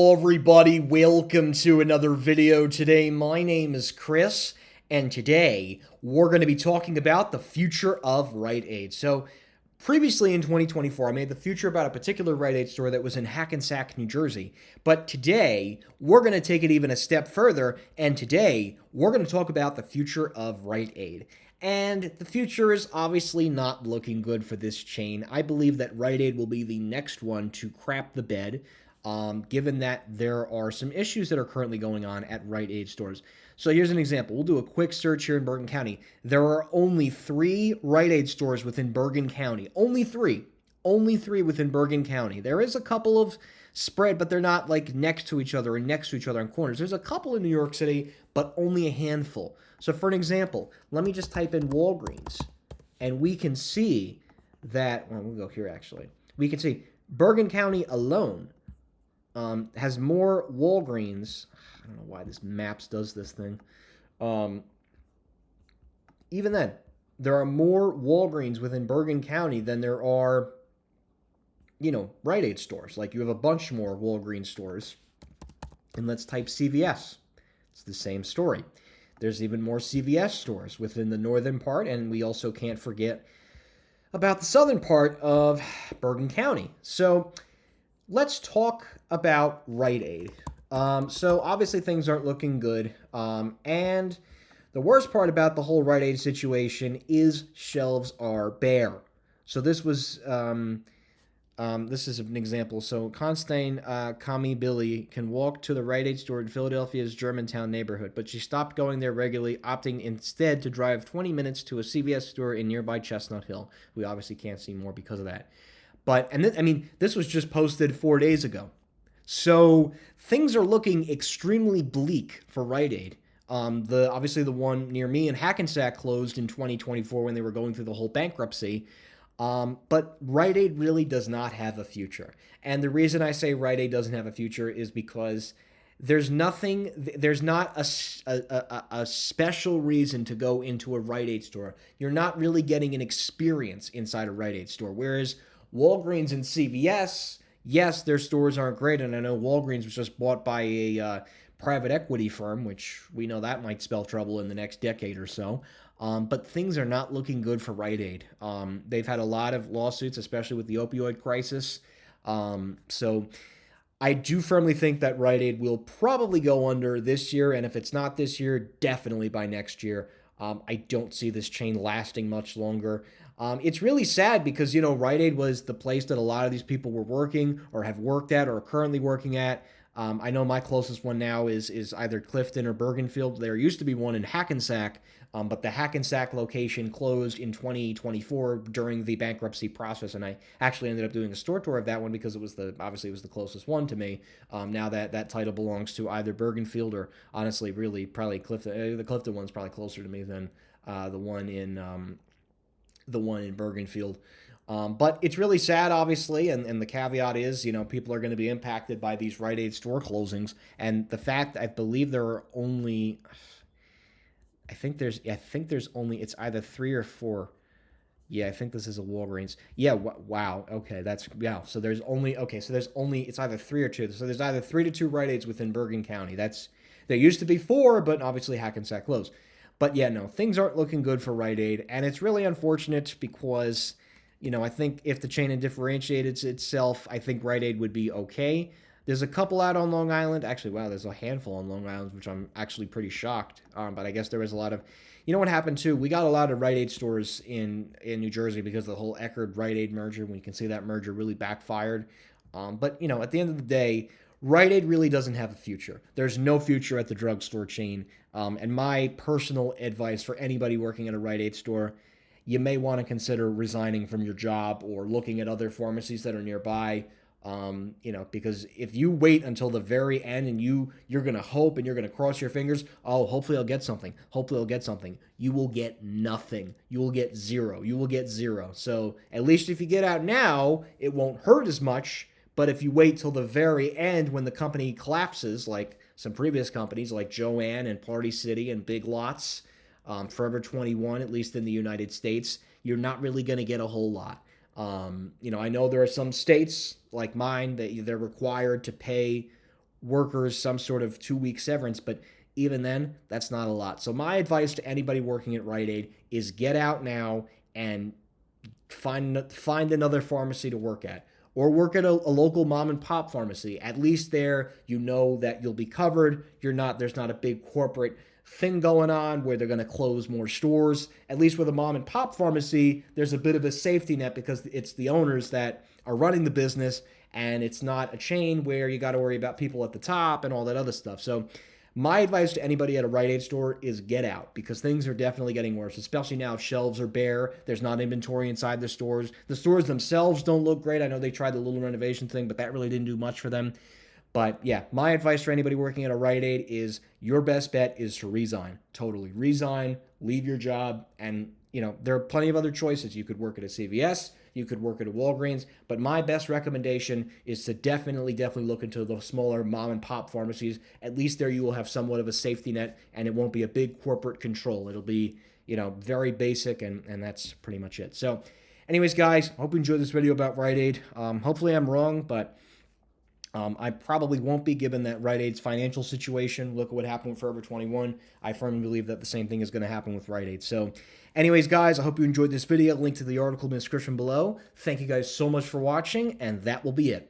Hello everybody, welcome to another video today. My name is Chris, and today we're going to be talking about the future of Rite Aid. So previously in 2024, I made the future about a particular Rite Aid store that was in Hackensack, New Jersey. But today, we're going to take it even a step further, and today we're going to talk about the future of Rite Aid. And the future is obviously not looking good for this chain. I believe that Rite Aid will be the next one to crap the bed, given that there are some issues that are currently going on at Rite Aid stores. So here's an example. We'll do a quick search here in Bergen County. There are only 3 Rite Aid stores within Bergen County. Only 3. Only 3 within Bergen County. There is a couple of spread, but they're not like next to each other or next to each other on corners. There's a couple in New York City, but only a handful. So for an example, let me just type in Walgreens, and we can see that, well, we'll go here actually. We can see Bergen County alone has more Walgreens. I don't know why this Maps does this thing. Even then, there are more Walgreens within Bergen County than there are, Rite Aid stores. Like, you have a bunch more Walgreens stores. And let's type CVS. It's the same story. There's even more CVS stores within the northern part, and we also can't forget about the southern part of Bergen County. So let's talk about Rite Aid. So obviously things aren't looking good. And the worst part about the whole Rite Aid situation is shelves are bare. So this is an example. So Constantine Kami Billy can walk to the Rite Aid store in Philadelphia's Germantown neighborhood, but she stopped going there regularly, opting instead to drive 20 minutes to a CVS store in nearby Chestnut Hill. We obviously can't see more because of that. This was just posted 4 days ago. So things are looking extremely bleak for Rite Aid. Obviously the one near me in Hackensack closed in 2024 when they were going through the whole bankruptcy. But Rite Aid really does not have a future. And the reason I say Rite Aid doesn't have a future is because there's not a special reason to go into a Rite Aid store. You're not really getting an experience inside a Rite Aid store. Whereas Walgreens and CVS, yes, their stores aren't great, and I know Walgreens was just bought by a private equity firm, which we know that might spell trouble in the next decade or so. But things are not looking good for Rite Aid. They've had a lot of lawsuits, especially with the opioid crisis. So I do firmly think that Rite Aid will probably go under this year, and if it's not this year, definitely by next year. I don't see this chain lasting much longer. It's really sad because, Rite Aid was the place that a lot of these people were working or have worked at or are currently working at. I know my closest one now is either Clifton or Bergenfield. There used to be one in Hackensack, but the Hackensack location closed in 2024 during the bankruptcy process, and I actually ended up doing a store tour of that one because it was the closest one to me. Now that title belongs to either Bergenfield or honestly, really probably Clifton. The Clifton one's probably closer to me than the one in Bergenfield. But it's really sad, obviously, and the caveat is, people are going to be impacted by these Rite Aid store closings, and the fact I believe there are only, it's either 3 or 4. Yeah, I think this is a Walgreens. Yeah, wow. Okay, So it's either 3 or 2. So there's either 3 to 2 Rite Aids within Bergen County. There used to be 4, but obviously Hackensack closed. But yeah, no, things aren't looking good for Rite Aid, and it's really unfortunate because, I think if the chain had differentiated itself, I think Rite Aid would be okay. There's a couple out on Long Island. Actually, wow, there's a handful on Long Island, which I'm actually pretty shocked. But I guess there was a lot of, what happened too? We got a lot of Rite Aid stores in New Jersey because of the whole Eckerd Rite Aid merger. We can see that merger really backfired. But at the end of the day, Rite Aid really doesn't have a future. There's no future at the drugstore chain. And my personal advice for anybody working at a Rite Aid store, you may want to consider resigning from your job or looking at other pharmacies that are nearby. Because if you wait until the very end and you're going to hope and you're going to cross your fingers, oh, hopefully I'll get something. You will get nothing. You will get zero. So at least if you get out now, it won't hurt as much. But if you wait till the very end when the company collapses, like some previous companies like Joann and Party City and Big Lots, Forever 21, at least in the United States, you're not really going to get a whole lot. I know there are some states like mine that they're required to pay workers some sort of 2 week severance, but even then, that's not a lot. So my advice to anybody working at Rite Aid is get out now and find another pharmacy to work at, or work at a local mom and pop pharmacy. At least there you know that you'll be covered. There's not a big corporate thing going on where they're going to close more stores. At least with a mom and pop pharmacy, there's a bit of a safety net because it's the owners that are running the business, and it's not a chain where you got to worry about people at the top and all that other stuff. So my advice to anybody at a Rite Aid store is get out, because things are definitely getting worse, especially now shelves are bare. There's not inventory inside the stores. The stores themselves don't look great. I know they tried the little renovation thing, but that really didn't do much for them. But yeah, my advice for anybody working at a Rite Aid is your best bet is to resign. Totally resign, leave your job, and there are plenty of other choices. You could work at a CVS, you could work at a Walgreens, but my best recommendation is to definitely look into the smaller mom and pop pharmacies. At least there you will have somewhat of a safety net, and it won't be a big corporate control. It'll be, very basic, and that's pretty much it. So anyways, guys, I hope you enjoyed this video about Rite Aid. Hopefully I'm wrong, but I probably won't be, given that Rite Aid's financial situation. Look at what happened with Forever 21. I firmly believe that the same thing is going to happen with Rite Aid. So anyways, guys, I hope you enjoyed this video. Link to the article in the description below. Thank you guys so much for watching, and that will be it.